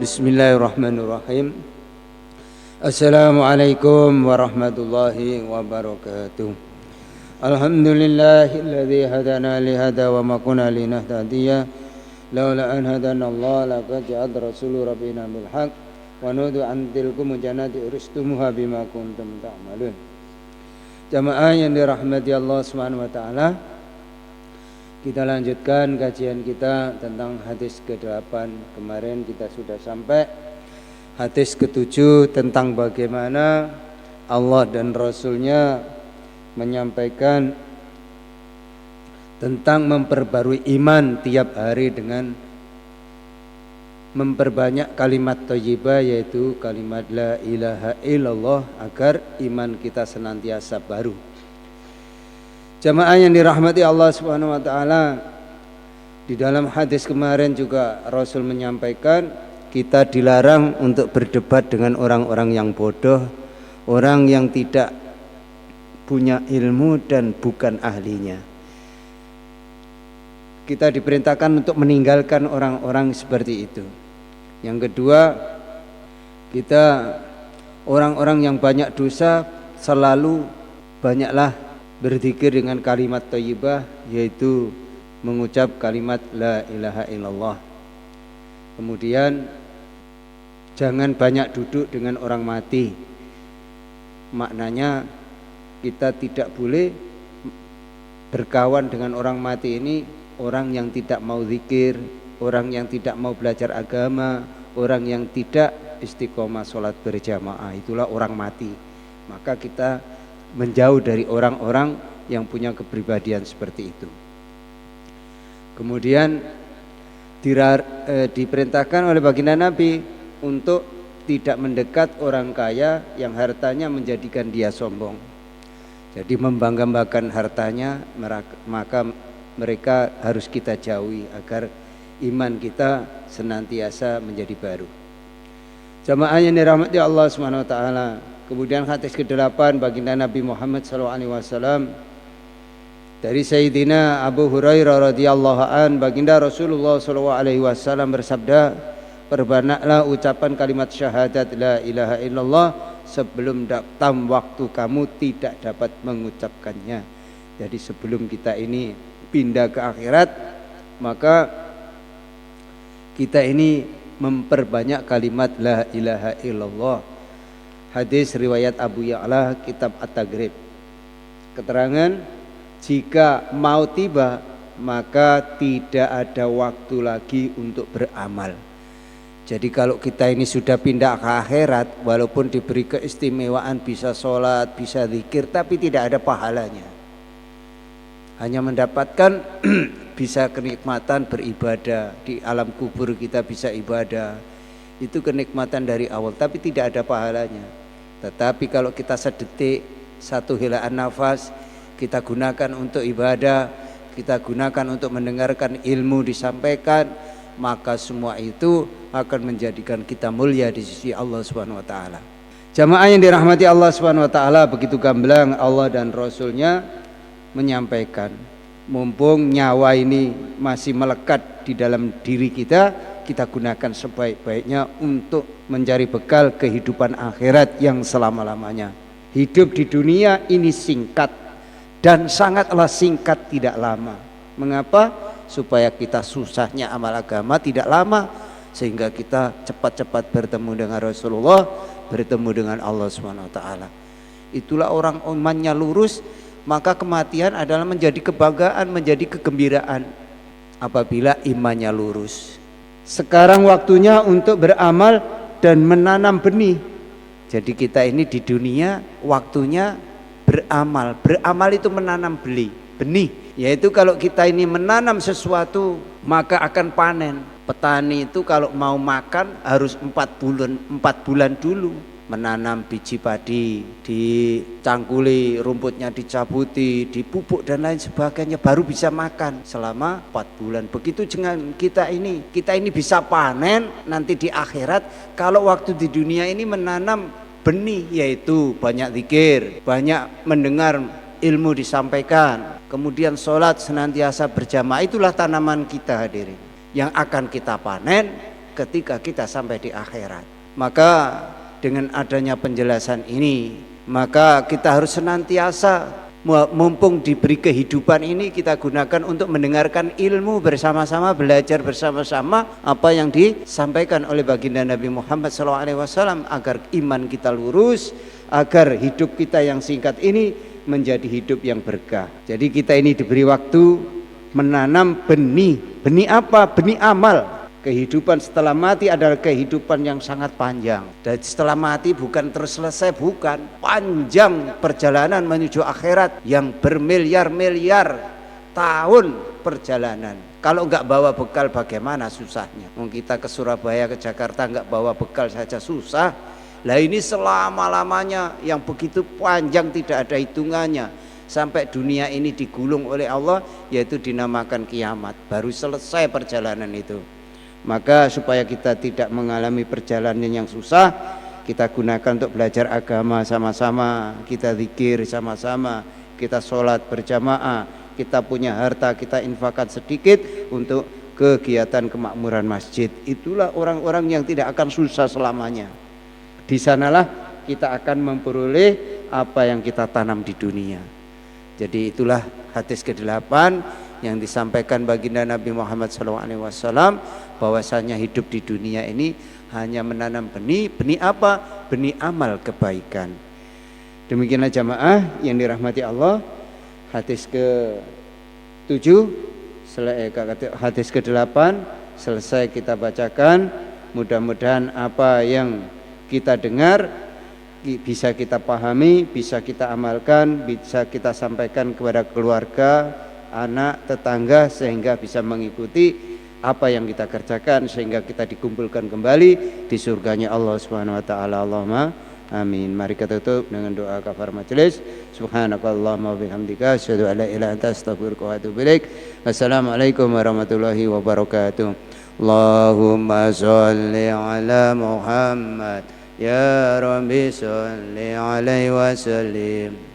Bismillahirrahmanirrahim. Assalamualaikum warahmatullahi wabarakatuh. Alhamdulillahilladzi hadana li hada wa ma kunna linahtadiya laula an hadana Allah laqad ja'at rasulu rabbina bil haqq wa nudu an tilkum jannati uristumuha bima kuntum ta'malun. Jamaah yang dirahmati Allah Subhanahu wa taala, kita lanjutkan kajian kita tentang hadis ke-8. Kemarin kita sudah sampai hadis ke-7 tentang bagaimana Allah dan Rasulnya menyampaikan tentang memperbarui iman tiap hari dengan memperbanyak kalimat thayyibah, yaitu kalimat la ilaha illallah, agar iman kita senantiasa baru. Jamaah yang dirahmati Allah Subhanahu wa taala, di dalam hadis kemarin juga Rasul menyampaikan kita dilarang untuk berdebat dengan orang-orang yang bodoh, orang yang tidak punya ilmu dan bukan ahlinya. Kita diperintahkan untuk meninggalkan orang-orang seperti itu. Yang kedua, kita orang-orang yang banyak dosa selalu banyaklah berzikir dengan kalimat thayyibah, yaitu mengucap kalimat la ilaha illallah. Kemudian jangan banyak duduk dengan orang mati. Maknanya kita tidak boleh berkawan dengan orang mati ini, orang yang tidak mau zikir, orang yang tidak mau belajar agama, orang yang tidak istiqomah sholat berjamaah, itulah orang mati. Maka kita menjauh dari orang-orang yang punya kepribadian seperti itu. Kemudian diperintahkan oleh baginda Nabi untuk tidak mendekat orang kaya yang hartanya menjadikan dia sombong. Jadi membangga-banggakan hartanya, maka mereka harus kita jauhi agar iman kita senantiasa menjadi baru. Jamaah yang dirahmati Allah Subhanahu wa taala, kemudian hadis ke-8 baginda Nabi Muhammad SAW dari Sayyidina Abu Hurairah radhiyallahu an, baginda Rasulullah SAW bersabda, perbanyaklah ucapan kalimat syahadat la ilaha illallah sebelum datang waktu kamu tidak dapat mengucapkannya. Jadi sebelum kita ini pindah ke akhirat, maka kita ini memperbanyak kalimat la ilaha illallah. Hadis riwayat Abu Ya'la, kitab At-Taghrib. Keterangan, jika mau tiba maka tidak ada waktu lagi untuk beramal. Jadi kalau kita ini sudah pindah ke akhirat, walaupun diberi keistimewaan bisa sholat, bisa zikir, tapi tidak ada pahalanya. Hanya mendapatkan bisa kenikmatan beribadah. Di alam kubur kita bisa ibadah, itu kenikmatan dari awal, tapi tidak ada pahalanya. Tetapi kalau kita sedetik, satu helaan nafas kita gunakan untuk ibadah, kita gunakan untuk mendengarkan ilmu disampaikan, maka semua itu akan menjadikan kita mulia di sisi Allah Subhanahu wa taala. Jamaah yang dirahmati Allah Subhanahu wa taala, begitu gamblang Allah dan Rasulnya menyampaikan, mumpung nyawa ini masih melekat di dalam diri kita, kita gunakan sebaik-baiknya untuk mencari bekal kehidupan akhirat yang selama-lamanya. Hidup di dunia ini singkat dan sangatlah singkat, tidak lama. Mengapa? Supaya kita susahnya amal agama tidak lama, sehingga kita cepat-cepat bertemu dengan Rasulullah, bertemu dengan Allah Subhanahu wa taala. Itulah orang imannya lurus, maka kematian adalah menjadi kebanggaan, menjadi kegembiraan apabila imannya lurus. Sekarang waktunya untuk beramal dan menanam benih. Jadi kita ini di dunia waktunya beramal. Beramal itu menanam benih, yaitu kalau kita ini menanam sesuatu maka akan panen. Petani itu kalau mau makan harus 4 bulan dulu menanam biji padi, dicangkuli, rumputnya dicabuti, dipupuk dan lain sebagainya, baru bisa makan selama 4 bulan. Begitu dengan kita ini bisa panen nanti di akhirat kalau waktu di dunia ini menanam benih, yaitu banyak zikir, banyak mendengar ilmu disampaikan, kemudian sholat senantiasa berjamaah. Itulah tanaman kita hadirin yang akan kita panen ketika kita sampai di akhirat. Maka dengan adanya penjelasan ini, maka kita harus senantiasa, mumpung diberi kehidupan ini, kita gunakan untuk mendengarkan ilmu bersama-sama, belajar bersama-sama apa yang disampaikan oleh baginda Nabi Muhammad SAW, agar iman kita lurus, agar hidup kita yang singkat ini menjadi hidup yang berkah. Jadi kita ini diberi waktu menanam benih. Benih apa? Benih amal. Kehidupan setelah mati adalah kehidupan yang sangat panjang. Dan setelah mati bukan terus selesai, bukan. Panjang perjalanan menuju akhirat yang bermiliar-miliar tahun perjalanan. Kalau enggak bawa bekal bagaimana susahnya? Kita ke Surabaya, ke Jakarta enggak bawa bekal saja susah. Lah ini selama-lamanya yang begitu panjang, tidak ada hitungannya. Sampai dunia ini digulung oleh Allah, yaitu dinamakan kiamat. Baru selesai perjalanan itu. Maka supaya kita tidak mengalami perjalanan yang susah, kita gunakan untuk belajar agama sama-sama, kita zikir sama-sama, kita sholat berjamaah, kita punya harta kita infakkan sedikit untuk kegiatan kemakmuran masjid. Itulah orang-orang yang tidak akan susah selamanya. Di sanalah kita akan memperoleh apa yang kita tanam di dunia. Jadi itulah hadis ke-8 yang disampaikan baginda Nabi Muhammad SAW, bahwasanya hidup di dunia ini hanya menanam benih. Benih apa? Benih amal kebaikan. Demikianlah jamaah yang dirahmati Allah. Hadis ke-7, hadis ke-8 selesai kita bacakan. Mudah-mudahan apa yang kita dengar bisa kita pahami, bisa kita amalkan, bisa kita sampaikan kepada keluarga, anak, tetangga, sehingga bisa mengikuti apa yang kita kerjakan, sehingga kita dikumpulkan kembali di surganya Allah Subhanahu wa taala. Allahumma amin. Mari kita tutup dengan doa kafar majelis. Subhanakallahumma wa bihamdika asyhadu an la ilaha illa anta astaghfiruka wa atubu ilaik. Wassalamualaikum warahmatullahi wabarakatuh. Allahumma shalli ala Muhammad ya rabbi shalli alaihi wasallim.